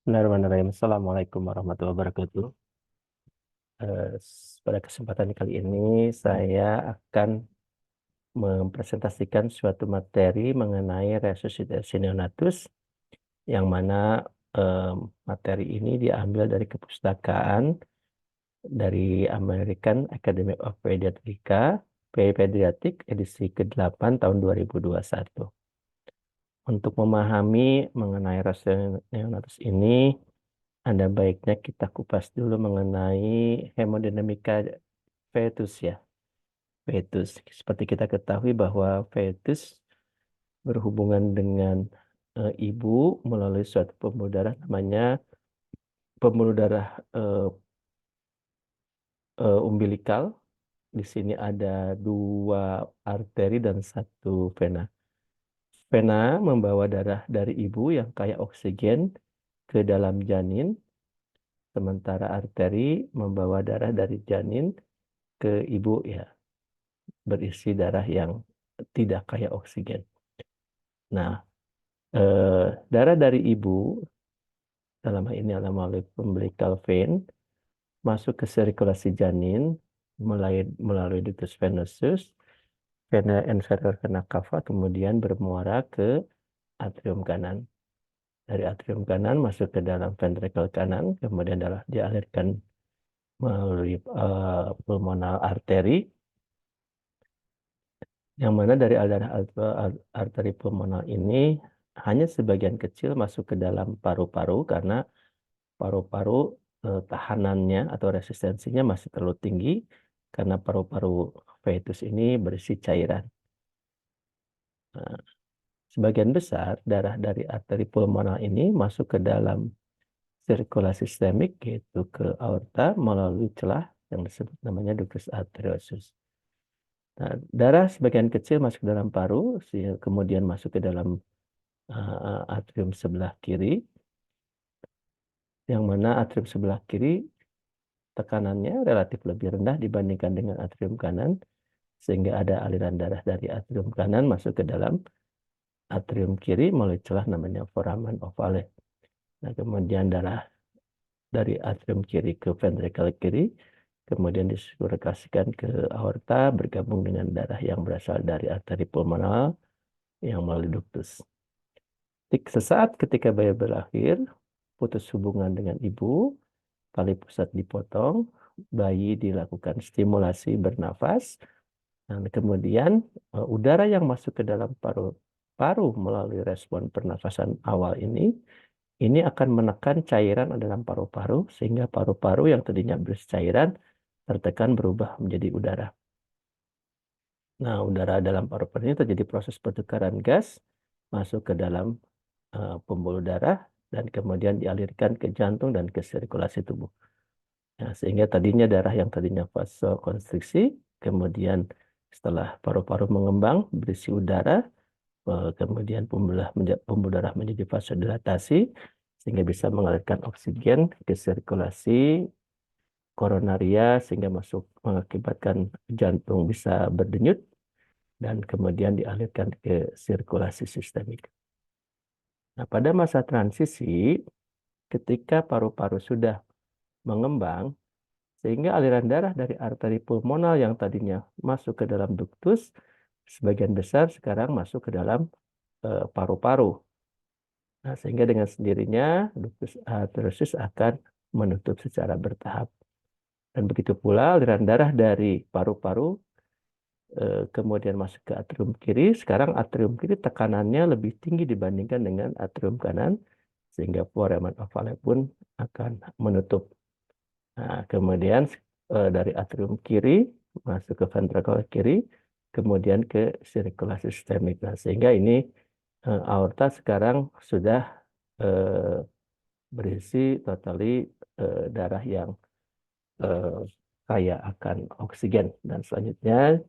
Bismillahirrahmanirrahim. Assalamualaikum warahmatullahi wabarakatuh. Pada kesempatan kali ini saya akan mempresentasikan suatu materi mengenai resusitasi neonatus yang mana materi ini diambil dari kepustakaan dari American Academy of Pediatric edisi ke-8 tahun 2021. Untuk memahami mengenai resusitasi neonatus ini, ada baiknya kita kupas dulu mengenai hemodinamika fetus ya. Fetus. Seperti kita ketahui bahwa fetus berhubungan dengan ibu melalui suatu pembuluh darah namanya pembuluh darah umbilikal. Di sini ada dua arteri dan satu vena. Vena membawa darah dari ibu yang kaya oksigen ke dalam janin, sementara arteri membawa darah dari janin ke ibu ya, berisi darah yang tidak kaya oksigen. Nah, darah dari ibu dalam hal ini adalah melalui umbilical vein masuk ke sirkulasi janin melalui ductus venosus, vena inferior, vena cava, kemudian bermuara ke atrium kanan. Dari atrium kanan masuk ke dalam ventricle kanan, kemudian darah dialirkan melalui pulmonal arteri, yang mana dari arteri pulmonal ini hanya sebagian kecil masuk ke dalam paru-paru karena paru-paru tahanannya atau resistensinya masih terlalu tinggi karena paru-paru fetus ini berisi cairan. Nah, sebagian besar darah dari arteri pulmonal ini masuk ke dalam sirkulasi sistemik, yaitu ke aorta melalui celah yang disebut namanya ductus arteriosus. Nah, darah sebagian kecil masuk ke dalam paru, kemudian masuk ke dalam atrium sebelah kiri, yang mana atrium sebelah kiri tekanannya relatif lebih rendah dibandingkan dengan atrium kanan, sehingga ada aliran darah dari atrium kanan masuk ke dalam atrium kiri melalui celah namanya foramen ovale. Nah, kemudian darah dari atrium kiri ke ventricle kiri, kemudian disirkulasikan ke aorta bergabung dengan darah yang berasal dari arteri pulmonal yang melalui ductus. Sesaat ketika bayi berlahir, putus hubungan dengan ibu, tali pusat dipotong, bayi dilakukan stimulasi bernafas, dan kemudian udara yang masuk ke dalam paru-paru melalui respon pernafasan awal ini akan menekan cairan dalam paru-paru sehingga paru-paru yang tadinya berisi cairan tertekan berubah menjadi udara. Nah, udara dalam paru-paru ini terjadi proses pertukaran gas masuk ke dalam pembuluh darah dan kemudian dialirkan ke jantung dan ke sirkulasi tubuh. Nah, sehingga darah yang tadinya vasokonstriksi, kemudian setelah paru-paru mengembang berisi udara, kemudian pembuluh darah menjadi vasodilatasi sehingga bisa mengalirkan oksigen ke sirkulasi koronaria sehingga mengakibatkan jantung bisa berdenyut dan kemudian dialirkan ke sirkulasi sistemik. Nah, pada masa transisi ketika paru-paru sudah mengembang sehingga aliran darah dari arteri pulmonal yang tadinya masuk ke dalam ductus sebagian besar sekarang masuk ke dalam paru-paru. Nah, sehingga dengan sendirinya ductus arteriosus akan menutup secara bertahap. Dan begitu pula aliran darah dari paru-paru kemudian masuk ke atrium kiri. Sekarang atrium kiri tekanannya lebih tinggi dibandingkan dengan atrium kanan, sehingga foramen ovale pun akan menutup. Nah, kemudian dari atrium kiri masuk ke ventricle kiri, kemudian ke sirkulasi sistemik. Nah, sehingga ini aorta sekarang sudah eh, berisi totali darah yang eh, kaya akan oksigen dan selanjutnya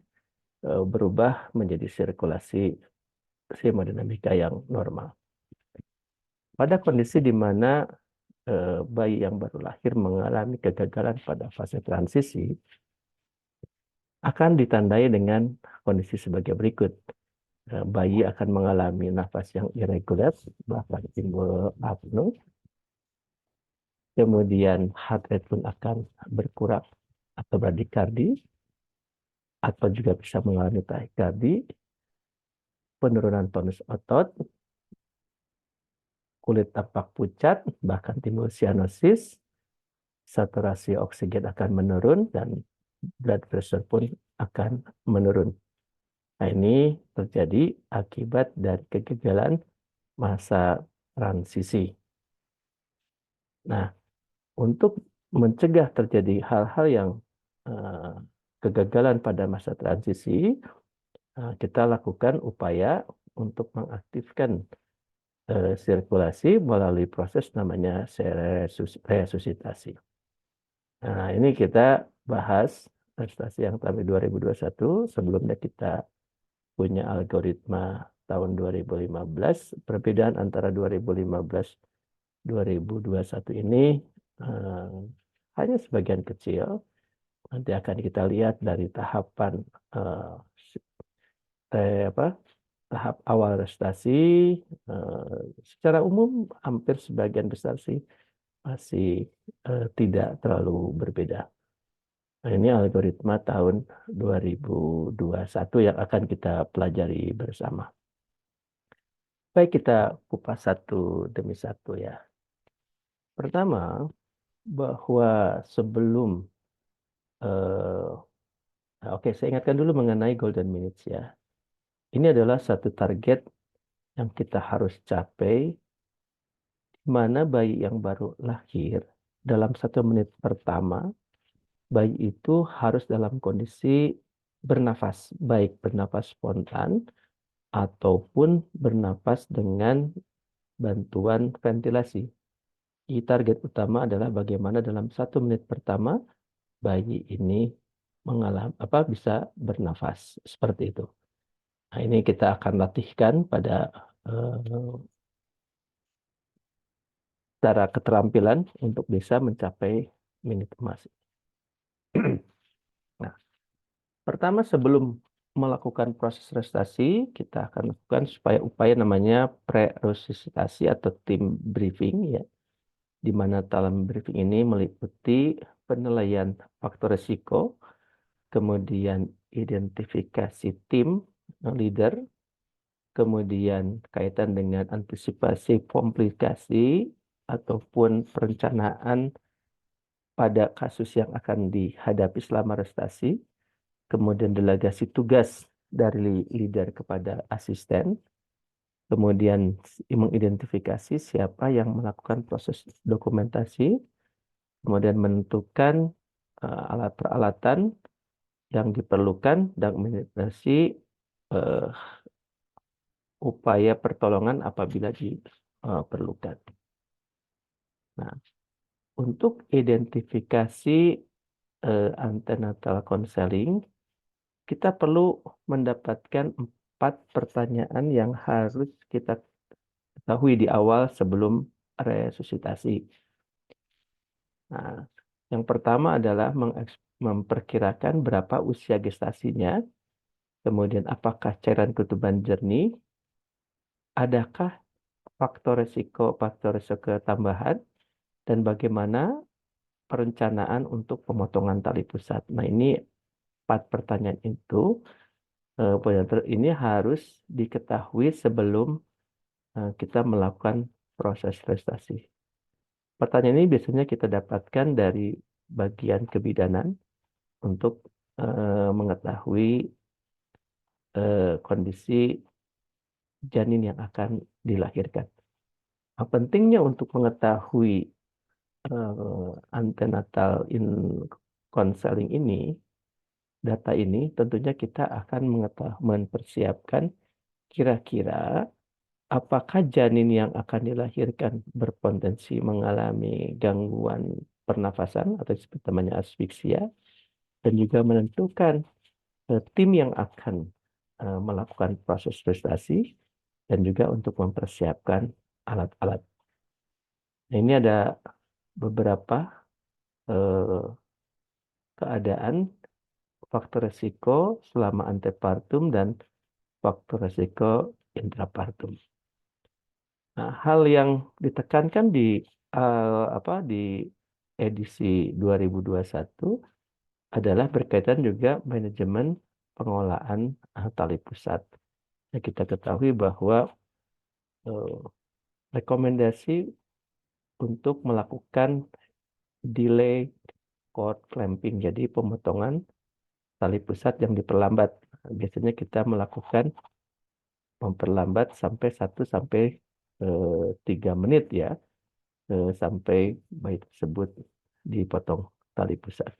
berubah menjadi sirkulasi hemodinamika yang normal. Pada kondisi di mana bayi yang baru lahir mengalami kegagalan pada fase transisi, akan ditandai dengan kondisi sebagai berikut. Bayi akan mengalami nafas yang irregular, bahkan timbul apnoe, kemudian heart rate pun akan berkurang atau bradikardi, atau juga bisa mengalami tahikardi, penurunan tonus otot, kulit tampak pucat, bahkan timbul sianosis, saturasi oksigen akan menurun, dan blood pressure pun akan menurun. Nah, ini terjadi akibat dari kegagalan masa transisi. Nah, untuk mencegah terjadi hal-hal yang eh, kegagalan pada masa transisi, kita lakukan upaya untuk mengaktifkan sirkulasi melalui proses namanya resusitasi. Nah, ini kita bahas prestasi yang tahun 2021. Sebelumnya kita punya algoritma tahun 2015. Perbedaan antara 2015 2021 ini eh, hanya sebagian kecil. Nanti akan kita lihat dari tahapan eh, apa, tahap awal restasi. eh, Secara umum hampir sebagian besar sih masih tidak terlalu berbeda. Nah, ini algoritma tahun 2021 yang akan kita pelajari bersama. Baik, kita kupas satu demi satu ya. Pertama, bahwa sebelum eh, nah, oke, saya ingatkan dulu mengenai golden minutes ya. Ini adalah satu target yang kita harus capai, di mana bayi yang baru lahir dalam 1 menit pertama, bayi itu harus dalam kondisi bernafas, baik bernafas spontan ataupun bernafas dengan bantuan ventilasi. Target utama adalah bagaimana dalam 1 menit pertama bayi ini mengalami bisa bernafas seperti itu. Nah, ini kita akan latihkan pada eh, cara keterampilan untuk bisa mencapai minit emas. Nah, pertama sebelum melakukan proses restasi, kita akan lakukan supaya upaya namanya pre-resusitasi atau tim briefing ya, di mana dalam briefing ini meliputi penilaian faktor risiko, kemudian identifikasi tim leader, kemudian kaitan dengan antisipasi komplikasi ataupun perencanaan pada kasus yang akan dihadapi selama restasi, kemudian delegasi tugas dari leader kepada asisten, kemudian mengidentifikasi siapa yang melakukan proses dokumentasi, kemudian menentukan alat peralatan yang diperlukan dan mendeteksi eh, upaya pertolongan apabila diperlukan. Nah, untuk identifikasi antenatal counseling, kita perlu mendapatkan 4 pertanyaan yang harus kita ketahui di awal sebelum resusitasi. Nah, yang pertama adalah memperkirakan berapa usia gestasinya, kemudian apakah cairan ketuban jernih, adakah faktor risiko tambahan, dan bagaimana perencanaan untuk pemotongan tali pusat. Nah, ini 4 pertanyaan itu ini harus diketahui sebelum kita melakukan proses prestasi. Pertanyaan ini biasanya kita dapatkan dari bagian kebidanan untuk mengetahui kondisi janin yang akan dilahirkan. Nah, pentingnya untuk mengetahui antenatal counseling ini, data ini, tentunya kita akan mempersiapkan kira-kira apakah janin yang akan dilahirkan berpotensi mengalami gangguan pernafasan atau disebut namanya asfiksia, dan juga menentukan tim yang akan melakukan proses prestasi dan juga untuk mempersiapkan alat-alat. Nah, ini ada beberapa eh, keadaan faktor risiko selama antepartum dan faktor risiko intrapartum. Nah, hal yang ditekankan di edisi 2021 adalah berkaitan juga manajemen pengolahan tali pusat. Nah, kita ketahui bahwa eh, rekomendasi untuk melakukan delay cord clamping, jadi pemotongan tali pusat yang diperlambat. Biasanya kita memperlambat sampai 3 menit ya, sampai bayi tersebut dipotong tali pusat.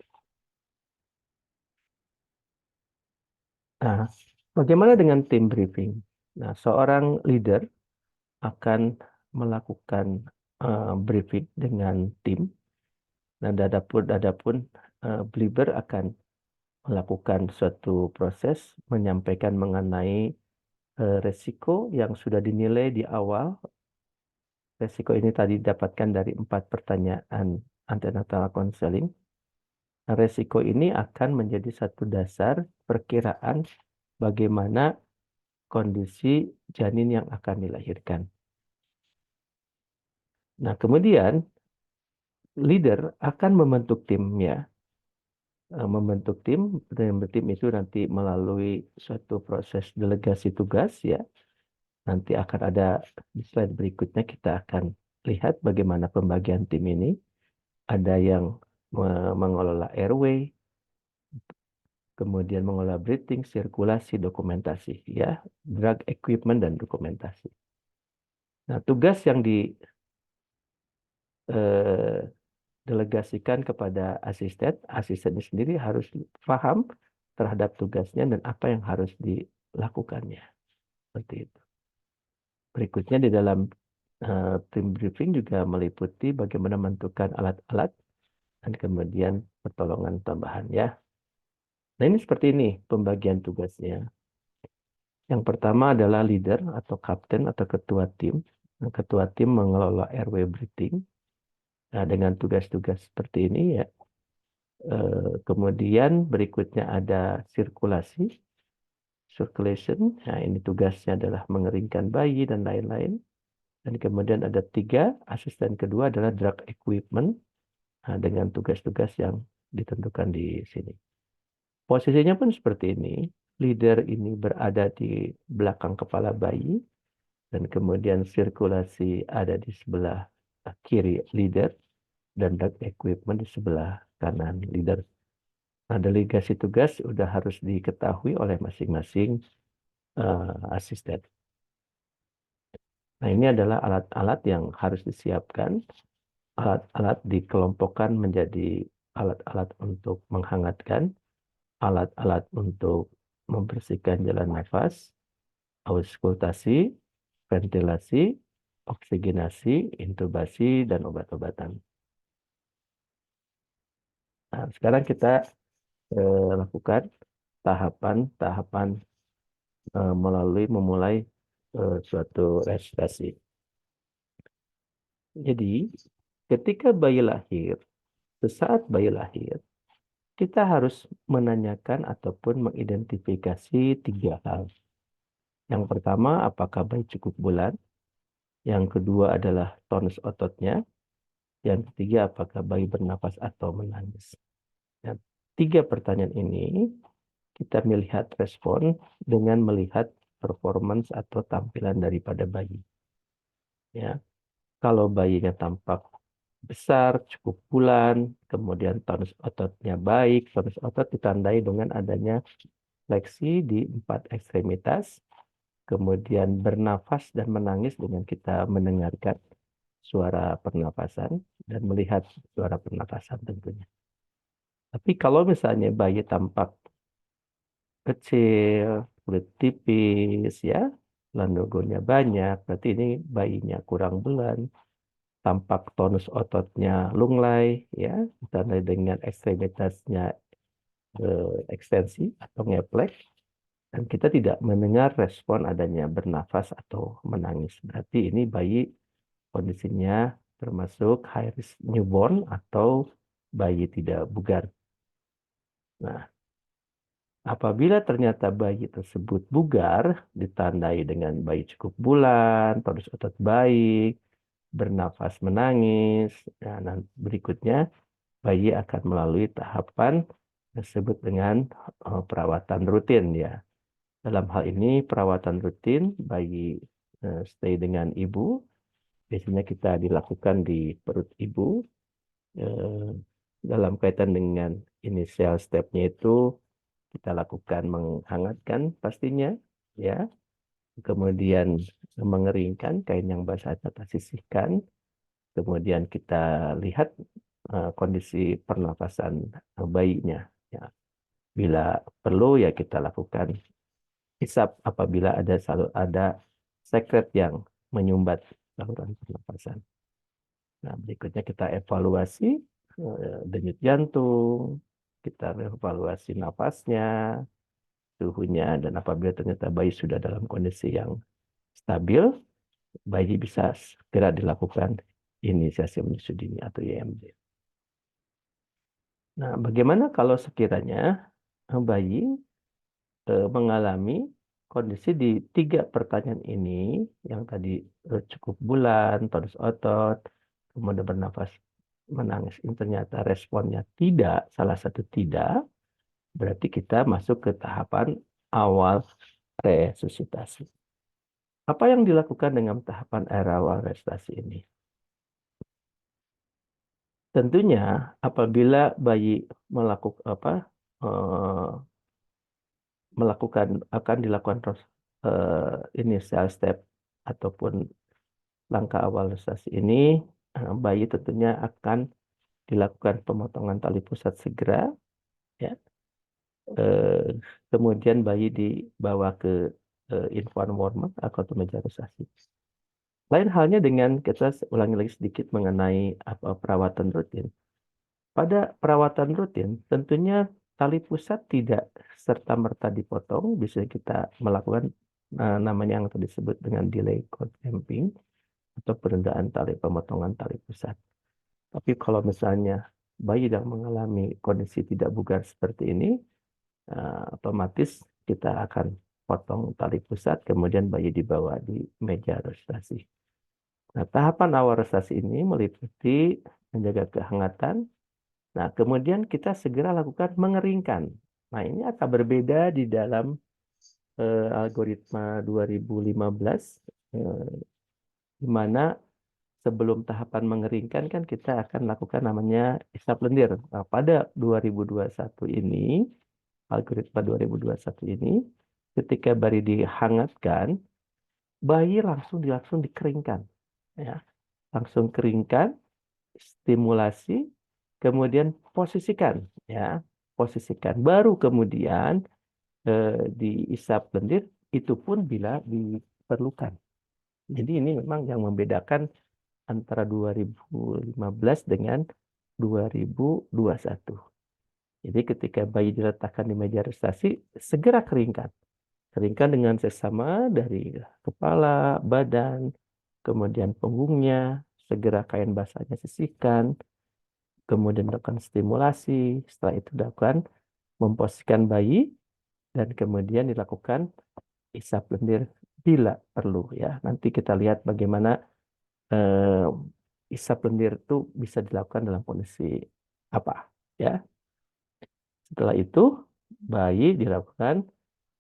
Nah, bagaimana dengan tim briefing? Nah, seorang leader akan melakukan briefing dengan tim, dan adapun believer akan melakukan suatu proses menyampaikan mengenai resiko yang sudah dinilai di awal. Resiko ini tadi didapatkan dari 4 pertanyaan antenatal counseling. Resiko ini akan menjadi satu dasar perkiraan bagaimana kondisi janin yang akan dilahirkan. Nah, kemudian leader akan membentuk timnya, membentuk tim, dan tim itu nanti melalui suatu proses delegasi tugas ya. Nanti akan ada di slide berikutnya, kita akan lihat bagaimana pembagian tim ini. Ada yang mengelola airway, kemudian mengelola breathing, sirkulasi, dokumentasi ya, drug equipment dan dokumentasi. Nah, tugas yang didelegasikan kepada asistennya sendiri harus paham terhadap tugasnya dan apa yang harus dilakukannya. Seperti itu. Berikutnya di dalam tim briefing juga meliputi bagaimana menentukan alat-alat dan kemudian pertolongan tambahan ya. Nah, ini seperti ini pembagian tugasnya. Yang pertama adalah leader atau kapten atau ketua tim. Nah, ketua tim mengelola airway breathing. Nah, dengan tugas-tugas seperti ini ya. Kemudian berikutnya ada sirkulasi, circulation. Nah, ini tugasnya adalah mengeringkan bayi dan lain-lain. Dan kemudian ada 3, asisten kedua adalah drug equipment. Nah, dengan tugas-tugas yang ditentukan di sini. Posisinya pun seperti ini. Leader ini berada di belakang kepala bayi. Dan kemudian sirkulasi ada di sebelah kiri leader. Dan drug equipment di sebelah kanan leader. Nah, delegasi tugas sudah harus diketahui oleh masing-masing asisten. Nah, ini adalah alat-alat yang harus disiapkan. Alat-alat dikelompokkan menjadi alat-alat untuk menghangatkan, alat-alat untuk membersihkan jalan nafas, auskultasi, ventilasi, oksigenasi, intubasi, dan obat-obatan. Nah, sekarang kita lakukan tahapan-tahapan memulai suatu respirasi. Jadi, ketika bayi lahir, sesaat bayi lahir, kita harus menanyakan ataupun mengidentifikasi 3 hal. Yang pertama, apakah bayi cukup bulan? Yang kedua adalah tonus ototnya. Yang ketiga, apakah bayi bernafas atau menangis? Nah, 3 pertanyaan ini kita melihat respon dengan melihat performance atau tampilan daripada bayi. Ya, kalau bayinya tampak besar, cukup bulan, kemudian tonus ototnya baik, tonus otot ditandai dengan adanya fleksi di 4 ekstremitas, kemudian bernafas dan menangis dengan kita mendengarkan suara pernapasan dan melihat suara pernapasan tentunya. Tapi kalau misalnya bayi tampak kecil, kulit tipis ya, landogonya banyak, berarti ini bayinya kurang bulan. Tampak tonus ototnya lunglai ya, ditandai dengan ekstremitasnya ekstensi atau ngeplek, dan kita tidak mendengar respon adanya bernafas atau menangis. Berarti ini bayi kondisinya termasuk high risk newborn atau bayi tidak bugar. Nah, apabila ternyata bayi tersebut bugar, ditandai dengan bayi cukup bulan, tonus otot baik, bernafas menangis. Nah, berikutnya bayi akan melalui tahapan disebut dengan perawatan rutin ya. Dalam hal ini perawatan rutin bayi stay dengan ibu, biasanya kita dilakukan di perut ibu. Dalam kaitan dengan inisial stepnya itu kita lakukan menghangatkan pastinya ya, kemudian mengeringkan kain yang basah kita sisihkan, kemudian kita lihat kondisi pernafasan bayinya ya. Bila perlu ya kita lakukan hisap apabila selalu ada sekret yang menyumbat saluran pernafasan. Nah, berikutnya kita evaluasi denyut jantung, kita evaluasi nafasnya, suhunya, dan apabila ternyata bayi sudah dalam kondisi yang stabil, bayi bisa segera dilakukan inisiasi menyusu dini atau IMD. Nah, bagaimana kalau sekiranya bayi mengalami kondisi di 3 pertanyaan ini, yang tadi cukup bulan, tonus otot, kemudian bernafas, menangis, ini ternyata responnya tidak, salah satu tidak, berarti kita masuk ke tahapan awal resusitasi. Apa yang dilakukan dengan tahapan awal resusitasi ini? Tentunya apabila bayi akan dilakukan initial step ataupun langkah awal resusitasi ini, bayi tentunya akan dilakukan pemotongan tali pusat segera, ya. Kemudian bayi dibawa ke infant warmer atau meja resusitasi. Lain halnya dengan, kita ulangi lagi sedikit mengenai perawatan rutin. Pada perawatan rutin, tentunya tali pusat tidak serta-merta dipotong, bisa kita melakukan namanya yang disebut dengan delay cord clamping atau penundaan pemotongan tali pusat. Tapi kalau misalnya bayi yang mengalami kondisi tidak bugar seperti ini, otomatis kita akan potong tali pusat, kemudian bayi dibawa di meja resusitasi. Nah, tahapan awal resusitasi ini meliputi menjaga kehangatan. Nah, kemudian kita segera lakukan mengeringkan. Nah, ini akan berbeda di dalam algoritma 2015, di mana sebelum tahapan mengeringkan kan kita akan lakukan namanya isap lendir. Nah, pada 2021 ini, algoritma 2021 ini, ketika bayi dihangatkan, bayi langsung dikeringkan, ya, langsung keringkan, stimulasi, kemudian posisikan, ya, posisikan. Baru kemudian diisap lendir, itu pun bila diperlukan. Jadi ini memang yang membedakan antara 2015 dengan 2021. Jadi ketika bayi diletakkan di meja resusitasi, segera keringkan. Keringkan dengan seksama dari kepala, badan, kemudian punggungnya, segera kain basahnya sisihkan, kemudian lakukan stimulasi, setelah itu dilakukan memposisikan bayi, dan kemudian dilakukan isap lendir bila perlu ya. Nanti kita lihat bagaimana isap lendir itu bisa dilakukan dalam kondisi apa ya. Setelah itu bayi dilakukan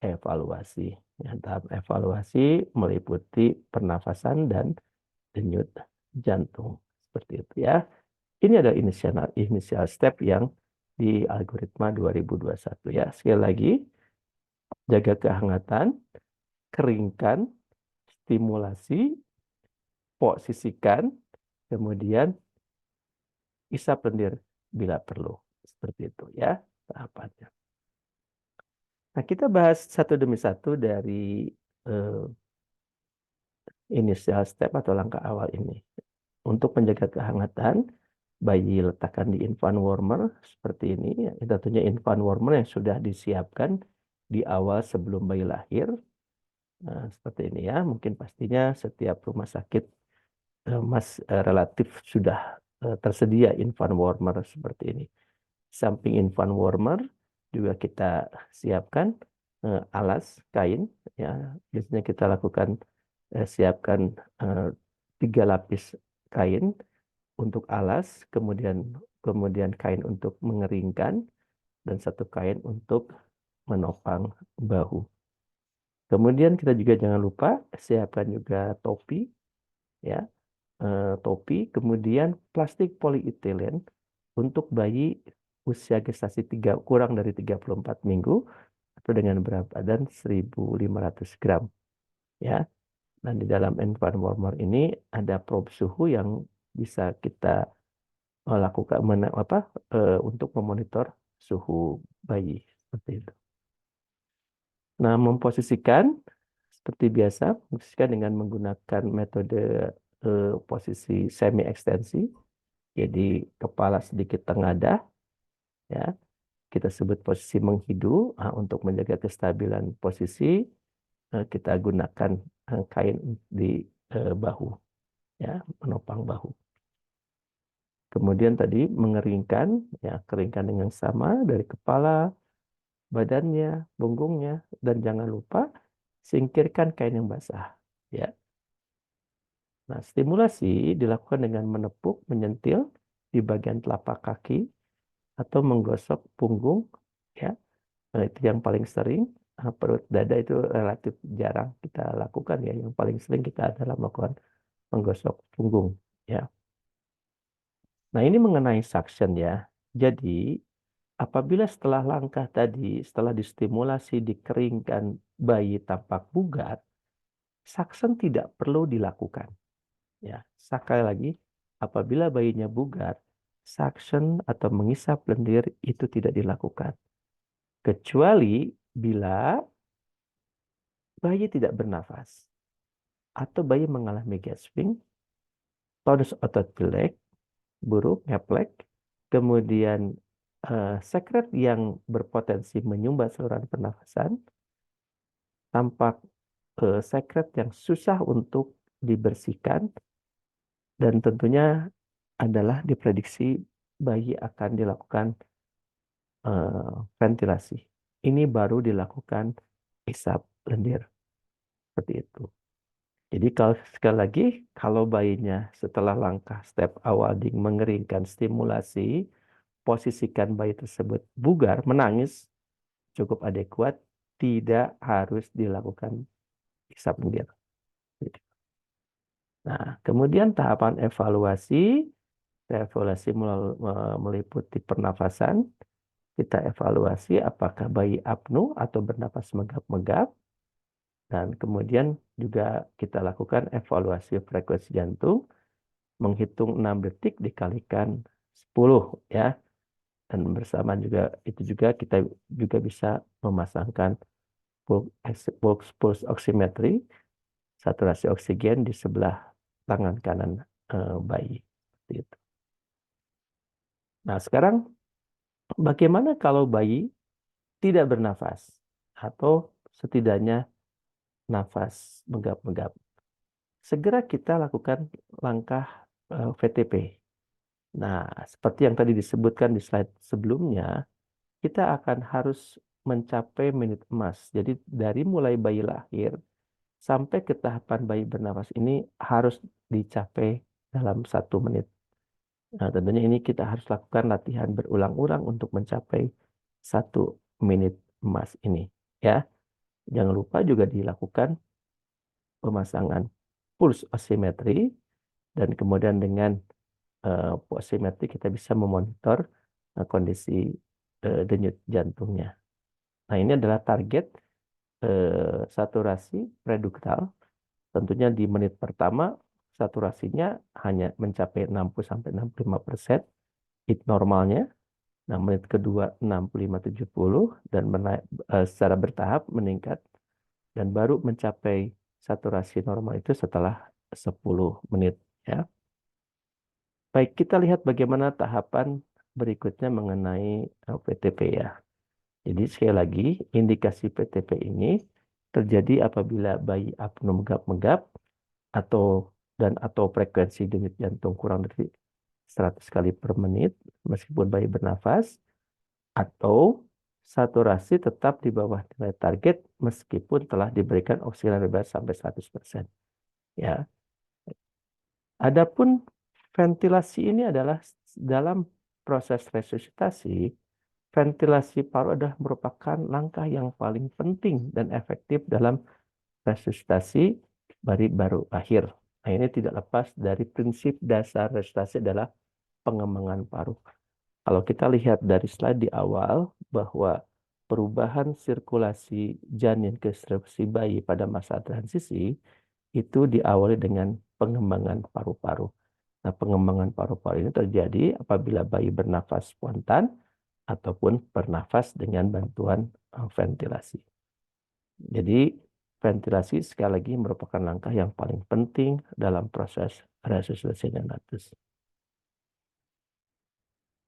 evaluasi. Ya, tahap evaluasi meliputi pernafasan dan denyut jantung, seperti itu ya. Ini adalah inisial step yang di algoritma 2021 ya. Sekali lagi, jaga kehangatan, keringkan, stimulasi, posisikan, kemudian isap lendir bila perlu. Seperti itu ya tahapannya. Nah, kita bahas satu demi satu dari inisial step atau langkah awal ini. Untuk menjaga kehangatan, bayi letakkan di infant warmer seperti ini. Tentunya infant warmer yang sudah disiapkan di awal sebelum bayi lahir. Nah, seperti ini ya. Mungkin pastinya setiap rumah sakit relatif sudah tersedia infant warmer seperti ini. Samping infant warmer juga kita siapkan alas kain ya. Biasanya kita lakukan siapkan 3 lapis kain untuk alas, kemudian kemudian kain untuk mengeringkan, dan 1 kain untuk menopang bahu. Kemudian kita juga jangan lupa siapkan juga topi, ya, topi, kemudian plastik polietilen untuk bayi usia gestasi kurang dari 34 minggu atau dengan berat badan 1.500 gram, ya. Dan di dalam infant warmer ini ada probe suhu yang bisa kita lakukan untuk memonitor suhu bayi seperti itu. Nah, memposisikan seperti biasa, memposisikan dengan menggunakan metode posisi semi ekstensi. Jadi kepala sedikit tengadah, ya. Kita sebut posisi menghidu. Untuk menjaga kestabilan posisi, kita gunakan kain di bahu, ya, menopang bahu. Kemudian tadi mengeringkan, ya, keringkan dengan sama dari kepala, badannya, punggungnya, dan jangan lupa singkirkan kain yang basah, ya. Nah, stimulasi dilakukan dengan menepuk, menyentil di bagian telapak kaki atau menggosok punggung, ya. Nah, itu yang paling sering. Perut dada itu relatif jarang kita lakukan, ya. Yang paling sering kita adalah melakukan menggosok punggung, ya. Nah, ini mengenai suction, ya. Jadi, apabila setelah langkah tadi, setelah distimulasi, dikeringkan, bayi tampak bugar, suction tidak perlu dilakukan. Ya, sekali lagi, apabila bayinya bugar, suction atau mengisap lendir itu tidak dilakukan. Kecuali bila bayi tidak bernafas atau bayi mengalami gasping, tonus otot pilek, buruk, ngeplek, kemudian sekret yang berpotensi menyumbat saluran pernafasan, tampak sekret yang susah untuk dibersihkan, dan tentunya adalah diprediksi bayi akan dilakukan ventilasi. Ini baru dilakukan isap lendir. Seperti itu. Jadi kalau sekali lagi, kalau bayinya setelah langkah step awal di mengeringkan stimulasi, posisikan bayi tersebut bugar, menangis, cukup adekuat, tidak harus dilakukan isap lendir. Nah, kemudian tahapan evaluasi meliputi pernafasan. Kita evaluasi apakah bayi apnu atau bernapas megap-megap. Dan kemudian juga kita lakukan evaluasi frekuensi jantung, menghitung 6 detik dikalikan 10, ya. Dan bersama juga itu juga kita juga bisa memasangkan pulse oximetry, saturasi oksigen di sebelah tangan kanan bayi. Gitu. Nah, sekarang bagaimana kalau bayi tidak bernafas atau setidaknya nafas megap-megap? Segera kita lakukan langkah VTP. Nah, seperti yang tadi disebutkan di slide sebelumnya, kita akan harus mencapai menit emas. Jadi dari mulai bayi lahir sampai ke tahapan bayi bernafas ini harus dicapai dalam 1 menit. Nah, tentunya ini kita harus lakukan latihan berulang-ulang untuk mencapai 1 menit emas ini, ya. Jangan lupa juga dilakukan pemasangan pulse oximetry, dan kemudian dengan oximetry kita bisa memonitor kondisi denyut jantungnya. Nah, ini adalah target saturasi preduktal. Tentunya di menit pertama saturasinya hanya mencapai 60-65%, itu normalnya. Nah, menit kedua 65-70, dan secara bertahap meningkat dan baru mencapai saturasi normal itu setelah 10 menit, ya. Baik, kita lihat bagaimana tahapan berikutnya mengenai PTP, ya. Jadi sekali lagi, indikasi PTP ini terjadi apabila bayi apnu megap-megap atau frekuensi denyut jantung kurang dari 100 kali per menit meskipun bayi bernafas, atau saturasi tetap di bawah nilai target meskipun telah diberikan oksigen bebas sampai 100%. Ya. Adapun ventilasi ini adalah dalam proses resusitasi, ventilasi paru adalah merupakan langkah yang paling penting dan efektif dalam resusitasi baru akhir. Nah, ini tidak lepas dari prinsip dasar resusitasi adalah pengembangan paru. Kalau kita lihat dari slide di awal bahwa perubahan sirkulasi janin ke sirkulasi bayi pada masa transisi itu diawali dengan pengembangan paru-paru. Nah, pengembangan paru-paru ini terjadi apabila bayi bernafas spontan ataupun bernafas dengan bantuan ventilasi. Jadi, ventilasi sekali lagi merupakan langkah yang paling penting dalam proses resusitasi neonatus.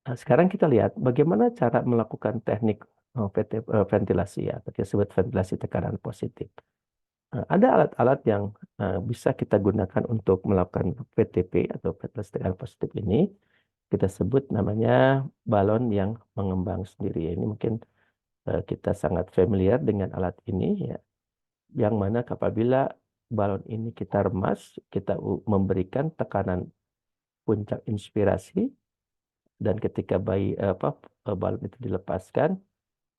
Nah, sekarang kita lihat bagaimana cara melakukan teknik ventilasi ya, atau disebut ventilasi tekanan positif. Ada alat-alat yang bisa kita gunakan untuk melakukan VTP atau ventilasi tekanan positif ini. Kita sebut namanya balon yang mengembang sendiri. Ini mungkin kita sangat familiar dengan alat ini ya, yang mana apabila balon ini kita remas, kita memberikan tekanan puncak inspirasi, dan ketika balon itu dilepaskan,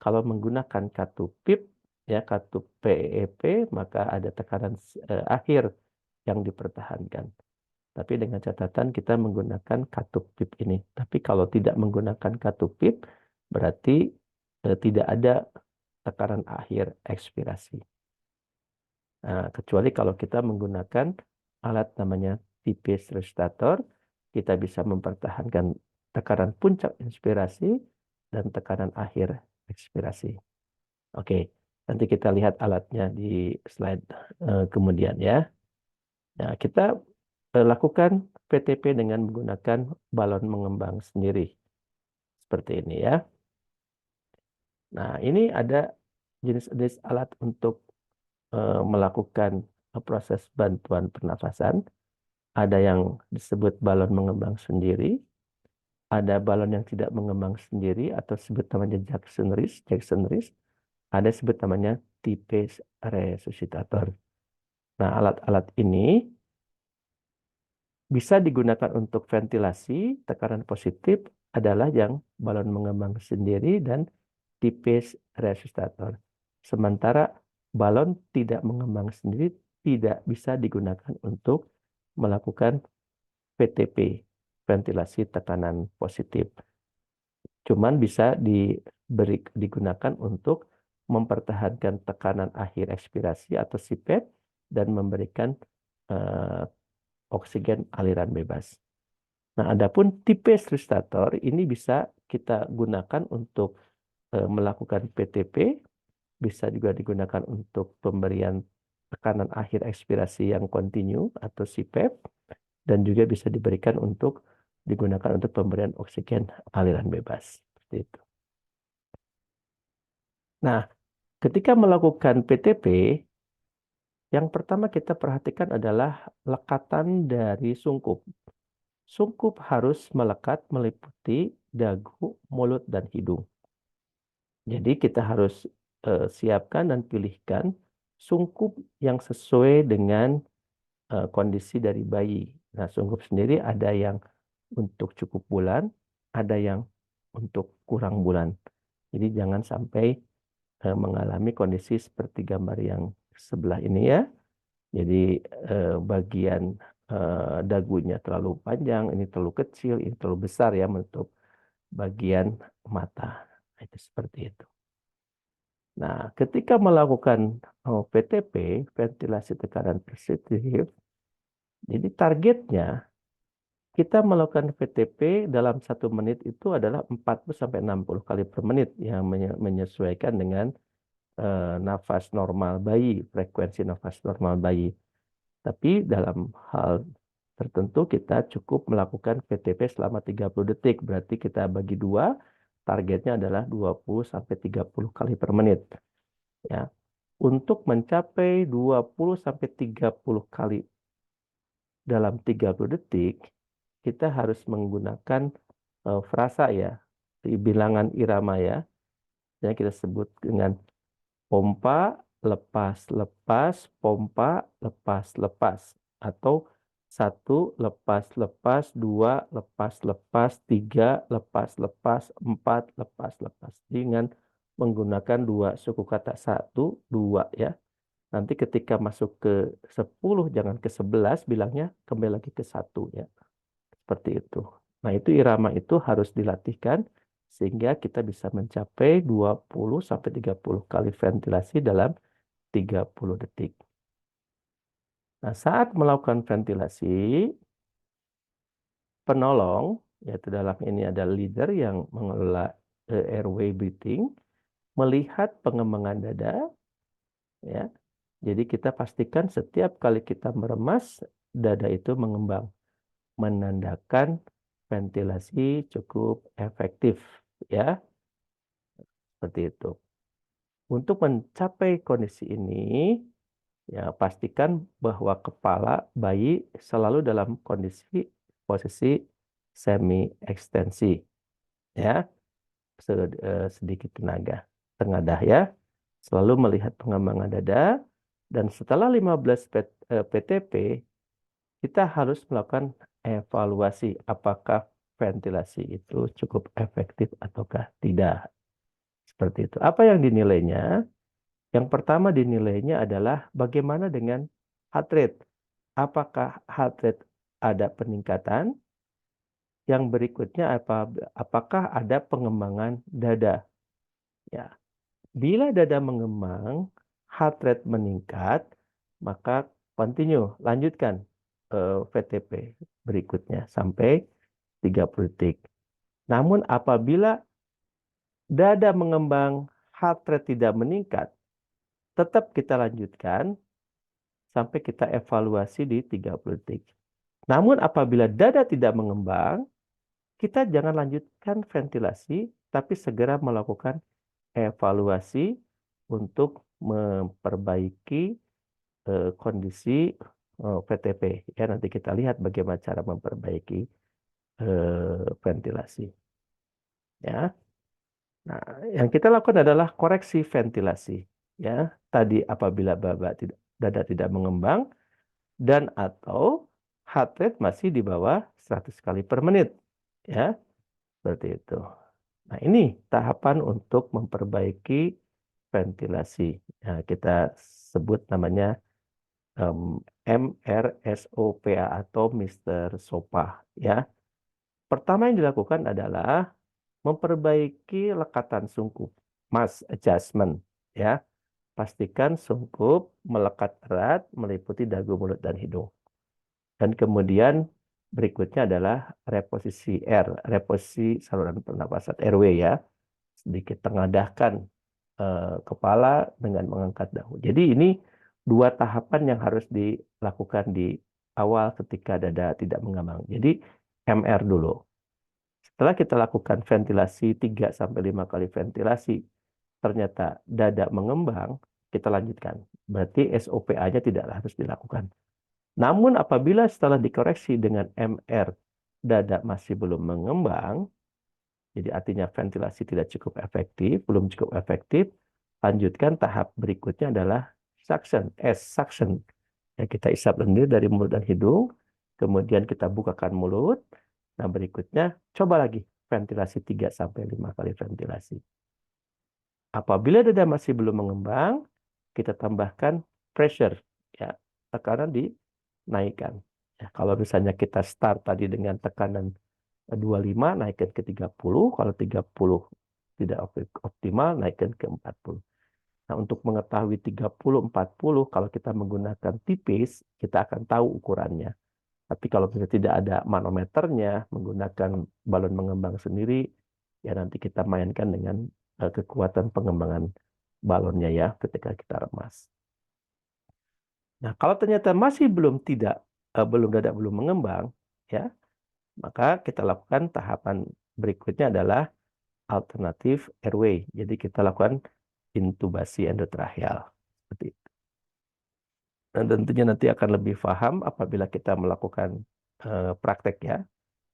kalau menggunakan katup PIP ya, katup PEP, maka ada tekanan akhir yang dipertahankan. Tapi dengan catatan kita menggunakan katup PIP ini. Tapi kalau tidak menggunakan katup PIP, berarti tidak ada tekanan akhir ekspirasi. Nah, kecuali kalau kita menggunakan alat namanya tipis resusitator, kita bisa mempertahankan tekanan puncak inspirasi dan tekanan akhir ekspirasi. Oke, nanti kita lihat alatnya di slide kemudian ya. Nah, kita lakukan VTP dengan menggunakan balon mengembang sendiri. Seperti ini ya. Nah, ini ada jenis-jenis alat untuk melakukan proses bantuan pernafasan. Ada yang disebut balon mengembang sendiri, ada balon yang tidak mengembang sendiri atau sebut namanya Jackson Reese, ada sebut namanya tipis resusitator. Nah, alat-alat ini bisa digunakan untuk ventilasi tekanan positif adalah yang balon mengembang sendiri dan tipis resusitator. Sementara balon tidak mengembang sendiri tidak bisa digunakan untuk melakukan VTP, ventilasi tekanan positif. Cuman bisa digunakan untuk mempertahankan tekanan akhir ekspirasi atau CPAP dan memberikan oksigen aliran bebas. Nah, adapun tipe resusitator ini bisa kita gunakan untuk melakukan PTP, bisa juga digunakan untuk pemberian tekanan akhir ekspirasi yang kontinu atau CPAP, dan juga bisa digunakan untuk pemberian oksigen aliran bebas. Seperti itu. Nah, ketika melakukan PTP, yang pertama kita perhatikan adalah lekatan dari sungkup. Sungkup harus melekat meliputi dagu, mulut, dan hidung. Jadi kita harus siapkan dan pilihkan sungkup yang sesuai dengan kondisi dari bayi. Nah, sungkup sendiri ada yang untuk cukup bulan, ada yang untuk kurang bulan. Jadi jangan sampai mengalami kondisi seperti gambar yang sebelah ini ya. Jadi bagian dagunya terlalu panjang, ini terlalu kecil, ini terlalu besar ya menutup bagian mata. Itu seperti itu. Nah, ketika melakukan VTP, ventilasi tekanan positif, jadi targetnya kita melakukan VTP dalam 1 menit itu adalah 40-60 kali per menit yang menyesuaikan dengan nafas normal bayi, frekuensi nafas normal bayi. Tapi dalam hal tertentu kita cukup melakukan VTP selama 30 detik. Berarti kita bagi 2, targetnya adalah 20-30 kali per menit. Ya. Untuk mencapai 20-30 kali dalam 30 detik, kita harus menggunakan frasa ya, bilangan irama ya. Yang kita sebut dengan pompa, lepas, lepas, pompa, lepas, lepas. Atau 1, lepas-lepas, 2, lepas-lepas, 3, lepas-lepas, 4, lepas-lepas. Dengan menggunakan dua suku kata 1, 2 ya. Nanti ketika masuk ke 10, jangan ke 11, bilangnya kembali lagi ke 1 ya. Seperti itu. Nah, itu irama itu harus dilatihkan sehingga kita bisa mencapai 20-30 kali ventilasi dalam 30 detik. Nah, saat melakukan ventilasi, penolong, yaitu dalam ini ada leader yang mengelola airway breathing, melihat pengembangan dada, ya. Jadi kita pastikan setiap kali kita meremas, dada itu mengembang, menandakan ventilasi cukup efektif, ya, seperti itu. Untuk mencapai kondisi ini, ya pastikan bahwa kepala bayi selalu dalam kondisi posisi semi ekstensi, ya, sedikit tengadah ya. Selalu melihat pengembangan dada dan setelah 15 PTP kita harus melakukan evaluasi apakah ventilasi itu cukup efektif ataukah tidak. Seperti itu. Apa yang dinilainya? Yang pertama dinilainya adalah bagaimana dengan heart rate. Apakah heart rate ada peningkatan? Yang berikutnya apakah ada pengembangan dada? Ya, bila dada mengembang, heart rate meningkat, maka continue, lanjutkan VTP berikutnya sampai 30 detik. Namun apabila dada mengembang, heart rate tidak meningkat, tetap kita lanjutkan sampai kita evaluasi di 30 detik. Namun apabila dada tidak mengembang, kita jangan lanjutkan ventilasi, tapi segera melakukan evaluasi untuk memperbaiki kondisi VTP. Ya, nanti kita lihat bagaimana cara memperbaiki ventilasi. Ya. Nah, yang kita lakukan adalah koreksi ventilasi. Ya, tadi apabila dada tidak mengembang dan atau heart rate masih di bawah 100 kali per menit. Ya, seperti itu. Nah, ini tahapan untuk memperbaiki ventilasi. Ya, kita sebut namanya MRSOPA atau Mr. SOPA. Ya, pertama yang dilakukan adalah memperbaiki lekatan sungkup, mass adjustment. Ya, pastikan sungkup melekat erat meliputi dagu, mulut, dan hidung. Dan kemudian berikutnya adalah reposisi reposisi saluran pernapasan airway ya. Sedikit tengadahkan kepala dengan mengangkat dagu. Jadi ini dua tahapan yang harus dilakukan di awal ketika dada tidak mengembang. Jadi MR dulu. Setelah kita lakukan ventilasi 3-5 kali ventilasi, ternyata dada mengembang, kita lanjutkan. Berarti SOPA-nya tidak harus dilakukan. Namun apabila setelah dikoreksi dengan MR, dada masih belum mengembang, jadi artinya ventilasi tidak cukup efektif, belum cukup efektif, lanjutkan tahap berikutnya adalah suction, suction. Ya, kita isap lendir dari mulut dan hidung, kemudian kita bukakan mulut. Nah, berikutnya coba lagi ventilasi 3-5 kali ventilasi. Apabila dada masih belum mengembang, kita tambahkan pressure, ya, tekanan dinaikkan. Ya, kalau misalnya kita start tadi dengan tekanan 25, naikkan ke 30. Kalau 30 tidak optimal, naikkan ke 40. Nah, untuk mengetahui 30, 40, kalau kita menggunakan tipis, kita akan tahu ukurannya. Tapi kalau misalnya tidak ada manometernya, menggunakan balon mengembang sendiri, ya nanti kita mainkan dengan kekuatan pengembangan balonnya ya ketika kita remas. Nah, kalau ternyata masih dada belum mengembang, ya, maka kita lakukan tahapan berikutnya adalah alternatif airway. Jadi kita lakukan intubasi endotracheal. Seperti itu. Dan tentunya nanti akan lebih paham apabila kita melakukan praktek ya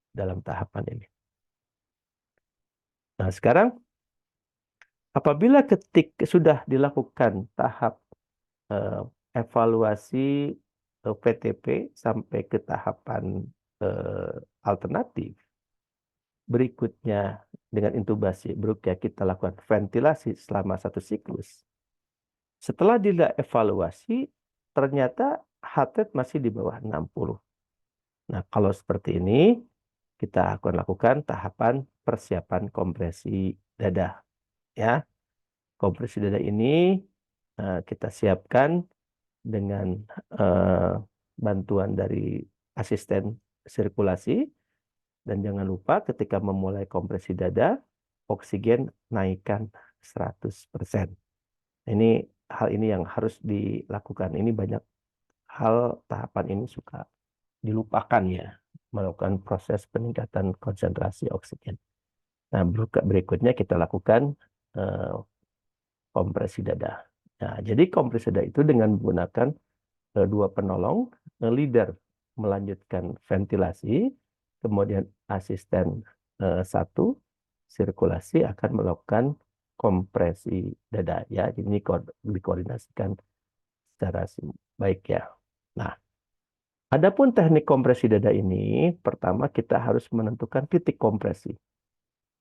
dalam tahapan ini. Nah, sekarang apabila sudah dilakukan tahap evaluasi VTP sampai ke tahapan alternatif, berikutnya dengan intubasi, berikutnya kita lakukan ventilasi selama 1 siklus. Setelah evaluasi, ternyata heart rate masih di bawah 60. Nah, kalau seperti ini, kita akan lakukan tahapan persiapan kompresi dada. Ya, kompresi dada ini kita siapkan dengan bantuan dari asisten sirkulasi. Dan jangan lupa ketika memulai kompresi dada, oksigen naikkan 100%. Hal ini yang harus dilakukan. Ini banyak hal tahapan ini suka dilupakan ya, melakukan proses peningkatan konsentrasi oksigen. Nah, berikutnya kita lakukan kompresi dada. Nah, jadi kompresi dada itu dengan menggunakan 2 penolong, leader melanjutkan ventilasi, kemudian asisten 1 sirkulasi akan melakukan kompresi dada ya. Ini dikoordinasikan secara baik ya. Nah, adapun teknik kompresi dada ini, pertama kita harus menentukan titik kompresi.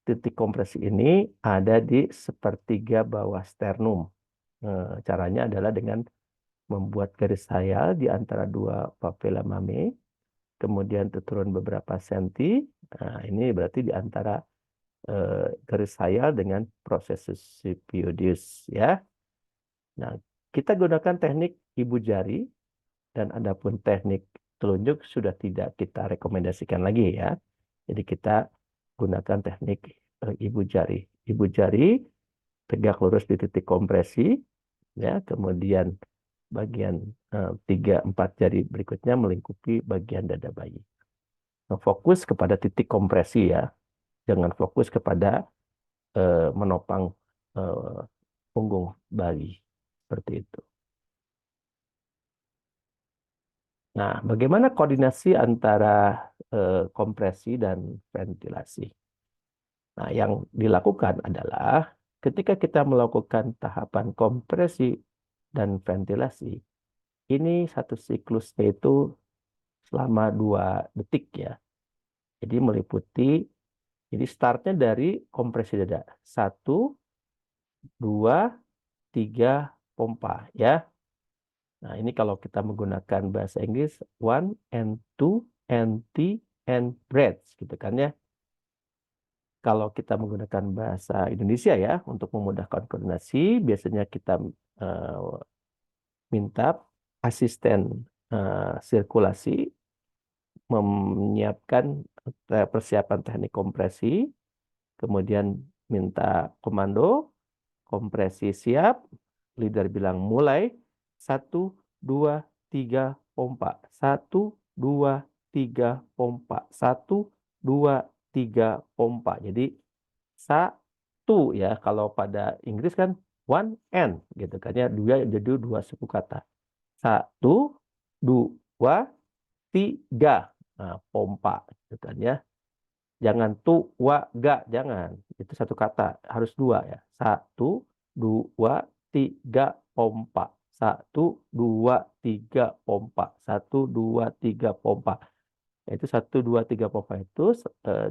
Titik kompresi ini ada di sepertiga bawah sternum. Caranya adalah dengan membuat garis hayal di antara 2 papilla mamae, kemudian turun beberapa senti. Nah, ini berarti di antara garis hayal dengan processus sipioideus ya. Nah, kita gunakan teknik ibu jari, dan adapun teknik telunjuk sudah tidak kita rekomendasikan lagi ya. Jadi kita gunakan teknik ibu jari. Ibu jari tegak lurus di titik kompresi ya, kemudian bagian 3-4 jari berikutnya melingkupi bagian dada bayi. Nah, fokus kepada titik kompresi ya, jangan fokus kepada menopang punggung bayi seperti itu. Nah, bagaimana koordinasi antara kompresi dan ventilasi? Nah, yang dilakukan adalah ketika kita melakukan tahapan kompresi dan ventilasi, ini 1 siklusnya itu selama 2 detik ya. Jadi meliputi, jadi startnya dari kompresi dada. 1, 2, 3 pompa ya. Nah, ini kalau kita menggunakan bahasa Inggris, 1 and 2 and 3 and breath gitu kan ya. Kalau kita menggunakan bahasa Indonesia ya, untuk memudahkan koordinasi, biasanya kita minta asisten sirkulasi menyiapkan persiapan teknik kompresi, kemudian minta komando, kompresi siap, leader bilang mulai, 1, 2, 3, pompa. 1, 2, 3, pompa. 1, 2, 3, pompa. Jadi 1 ya, kalau pada Inggris kan 1 and gitu kan ya, 2 jadi 2 suku kata. 1, 2, 3. Nah, pompa gitu kan ya. Jangan tua ga, jangan. Itu 1 kata, harus 2 ya. 1, 2, 3 pompa. 1, 2, 3 pompa. 1, 2, 3 pompa. Itu 1, 2, 3 pompa itu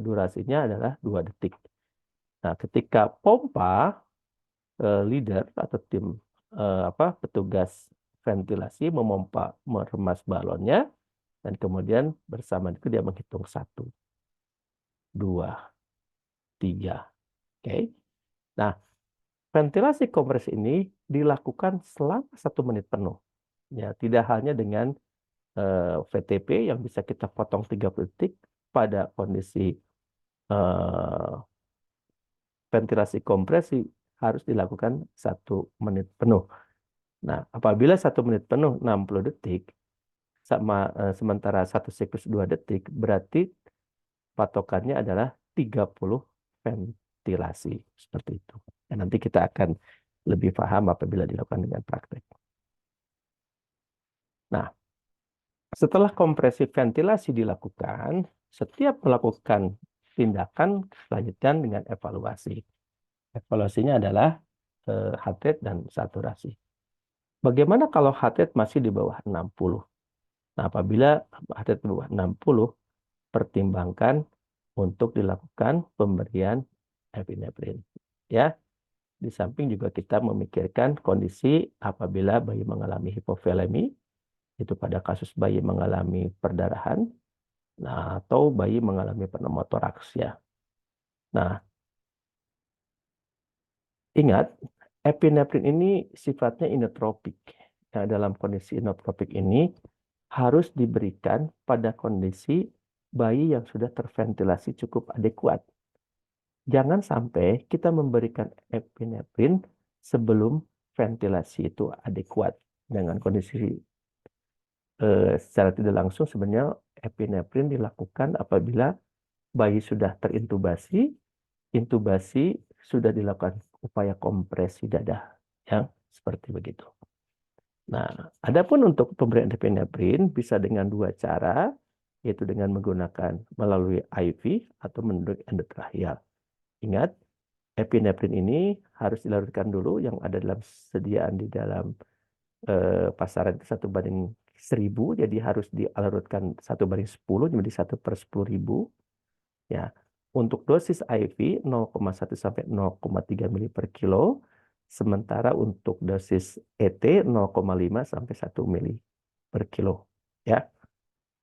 durasinya adalah 2 detik. Nah, ketika pompa, leader atau tim petugas ventilasi memompa, meremas balonnya, dan kemudian bersama itu dia menghitung 1, 2, 3. Oke. Nah, ventilasi kompresi ini dilakukan selama 1 menit penuh. Ya, tidak hanya dengan VTP yang bisa kita potong 30 detik, pada kondisi ventilasi kompresi harus dilakukan 1 menit penuh. Nah, apabila 1 menit penuh 60 detik, sementara 1 siklus 2 detik, berarti patokannya adalah 30 ventilasi. Seperti itu. Dan nanti kita akan lebih paham apabila dilakukan dengan praktek. Nah, setelah kompresi ventilasi dilakukan, setiap melakukan tindakan selanjutnya dengan evaluasi. Evaluasinya adalah heart rate dan saturasi. Bagaimana kalau heart rate masih di bawah 60? Nah, apabila HT di bawah 60, pertimbangkan untuk dilakukan pemberian epinefrin. Ya, di samping juga kita memikirkan kondisi apabila bayi mengalami hipovolemi, itu pada kasus bayi mengalami perdarahan, nah, atau bayi mengalami pneumotoraks ya. Nah, ingat, epinefrin ini sifatnya inotropik. Nah, dalam kondisi inotropik ini harus diberikan pada kondisi bayi yang sudah terventilasi cukup adekuat. Jangan sampai kita memberikan epinefrin sebelum ventilasi itu adekuat. Dengan kondisi secara tidak langsung sebenarnya epinefrin dilakukan apabila bayi sudah terintubasi, intubasi sudah dilakukan upaya kompresi dada, yang seperti begitu. Nah, adapun untuk pemberian epinefrin bisa dengan dua cara, yaitu dengan menggunakan melalui IV atau melalui endotracheal. Ingat, epinefrin ini harus dilarutkan dulu yang ada dalam sediaan di dalam pasaran itu 1/1000, jadi harus dilarutkan 1/10 jadi 1/10.000 ya. Untuk dosis IV 0,1 sampai 0,3 mili per kilo, sementara untuk dosis ET 0,5 sampai 1 mili per kilo ya.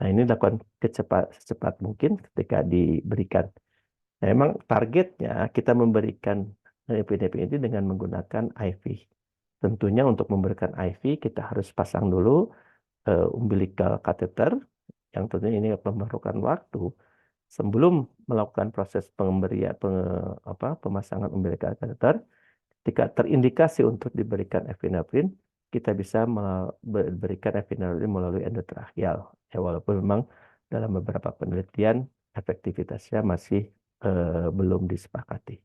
Nah, ini dilakukan secepat mungkin ketika diberikan. Nah, memang targetnya kita memberikan epinefrin ini dengan menggunakan IV. Tentunya untuk memberikan IV kita harus pasang dulu umbilical catheter, yang tentunya ini memerlukan waktu sebelum melakukan proses pemasangan umbilical catheter. Ketika terindikasi untuk diberikan epinefrin, kita bisa memberikan epinefrin melalui endotracheal. Ya, walaupun memang dalam beberapa penelitian efektivitasnya masih belum disepakati.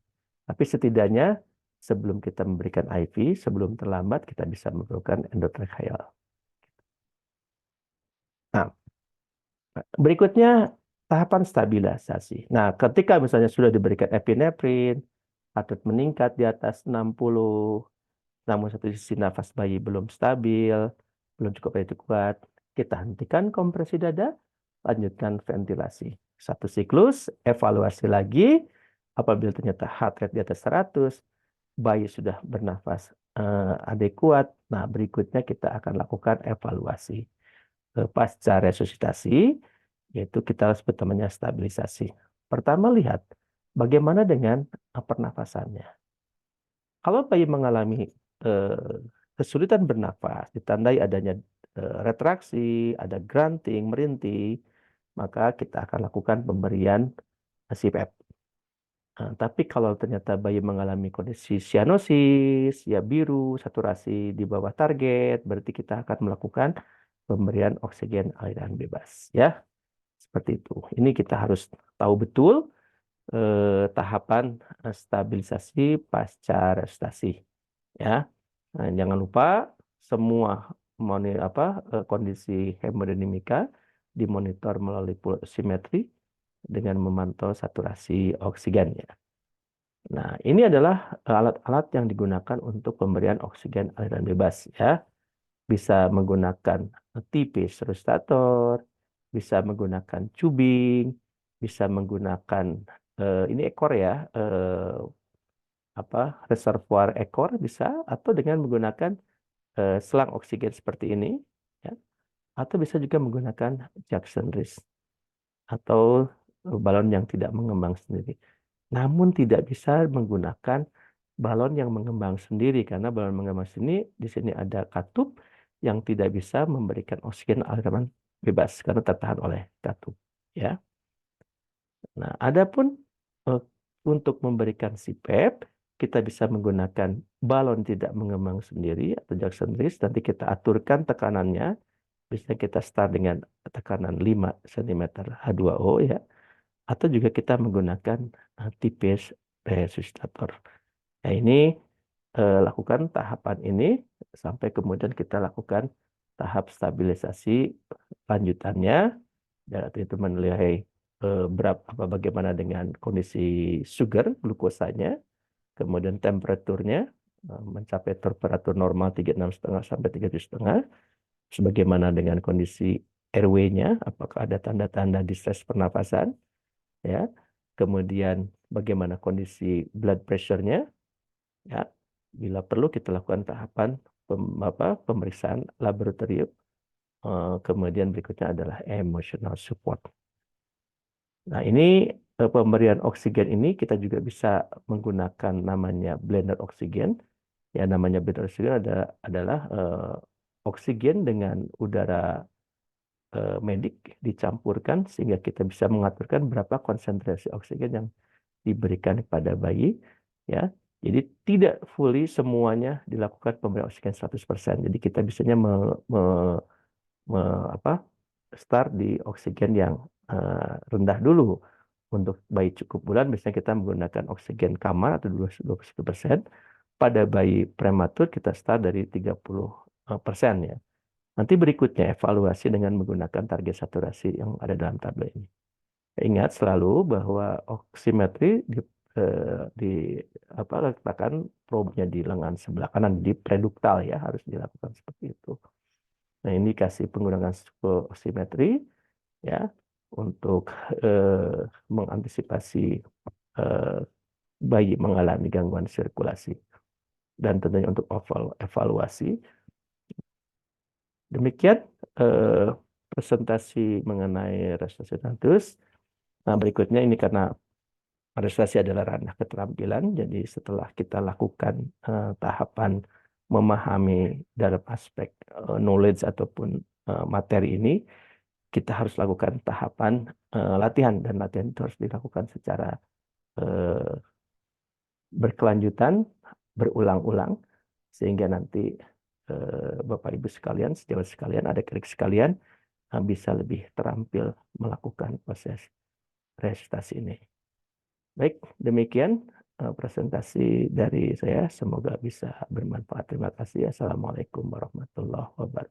Tapi setidaknya sebelum kita memberikan IV, sebelum terlambat kita bisa memberikan endotracheal. Nah, berikutnya tahapan stabilisasi. Nah, ketika misalnya sudah diberikan epinefrin, atlet meningkat di atas 60, namun satu sisi nafas bayi belum stabil, belum cukup begitu kuat, kita hentikan kompresi dada, lanjutkan ventilasi. Satu siklus, evaluasi lagi, apabila ternyata heart rate di atas 100, bayi sudah bernafas adekuat, nah berikutnya kita akan lakukan evaluasi. Pasca resusitasi, yaitu kita sebut namanya stabilisasi. Pertama lihat, bagaimana dengan pernafasannya. Kalau bayi mengalami kesulitan bernafas, ditandai adanya retraksi, ada grunting, merintih, maka kita akan lakukan pemberian CPAP. Nah, tapi kalau ternyata bayi mengalami kondisi cyanosis, ya biru, saturasi di bawah target, berarti kita akan melakukan pemberian oksigen aliran bebas. Ya, seperti itu. Ini kita harus tahu betul tahapan stabilisasi pasca resusitasi. Ya, nah, jangan lupa semua kondisi hemodinamika dimonitor melalui pulsimetri dengan memantau saturasi oksigennya. Nah, ini adalah alat-alat yang digunakan untuk pemberian oksigen aliran bebas ya. Bisa menggunakan tipis resusitator, bisa menggunakan tubing, bisa menggunakan ini ekor ya, reservoir ekor bisa, atau dengan menggunakan selang oksigen seperti ini ya. Atau bisa juga menggunakan Jackson wrist atau balon yang tidak mengembang sendiri. Namun tidak bisa menggunakan balon yang mengembang sendiri karena balon mengembang di sini ada katup yang tidak bisa memberikan oksigen aliran bebas karena tertahan oleh katup ya. Nah, adapun untuk memberikan CPAP kita bisa menggunakan balon tidak mengembang sendiri atau Jackson wrist, nanti kita aturkan tekanannya. Bisa kita start dengan tekanan 5 cm H2O ya. Atau juga kita menggunakan tipis resusitator. Nah, ini lakukan tahapan ini sampai kemudian kita lakukan tahap stabilisasi lanjutannya. Yaitu itu menilai bagaimana dengan kondisi sugar glukosanya, kemudian temperaturnya mencapai temperatur normal 36,5 sampai 37,5. Sebagaimana dengan kondisi airway-nya, apakah ada tanda-tanda distres pernafasan, ya. Kemudian bagaimana kondisi blood pressure-nya, ya. Bila perlu kita lakukan tahapan pemeriksaan laboratorium. Kemudian berikutnya adalah emotional support. Nah, ini pemberian oksigen ini kita juga bisa menggunakan namanya blender oksigen. Ya, namanya blender oksigen adalah oksigen dengan udara medik dicampurkan sehingga kita bisa mengaturkan berapa konsentrasi oksigen yang diberikan kepada bayi, ya. Jadi tidak fully semuanya dilakukan pemberian oksigen 100%. Jadi kita bisanya start di oksigen yang rendah dulu. Untuk bayi cukup bulan biasanya kita menggunakan oksigen kamar atau 21%. Pada bayi prematur kita start dari 30% ya. Nanti berikutnya evaluasi dengan menggunakan target saturasi yang ada dalam tabel ini. Ingat selalu bahwa oximetri letakkan probe-nya di lengan sebelah kanan di preduktal ya, harus dilakukan seperti itu. Nah, indikasi penggunaan oximetri ya untuk mengantisipasi bayi mengalami gangguan sirkulasi dan tentunya untuk evaluasi. Demikian presentasi mengenai respirasi tinnitus. Nah, berikutnya ini karena respirasi adalah ranah keterampilan, jadi setelah kita lakukan tahapan memahami dalam aspek knowledge ataupun materi ini, kita harus lakukan tahapan latihan, dan latihan itu harus dilakukan secara berkelanjutan, berulang-ulang, sehingga nanti Bapak Ibu sekalian, sejawat sekalian, adik-adik sekalian bisa lebih terampil melakukan proses resusitasi ini. Baik, demikian presentasi dari saya. Semoga bisa bermanfaat. Terima kasih. Assalamualaikum warahmatullahi wabarakatuh.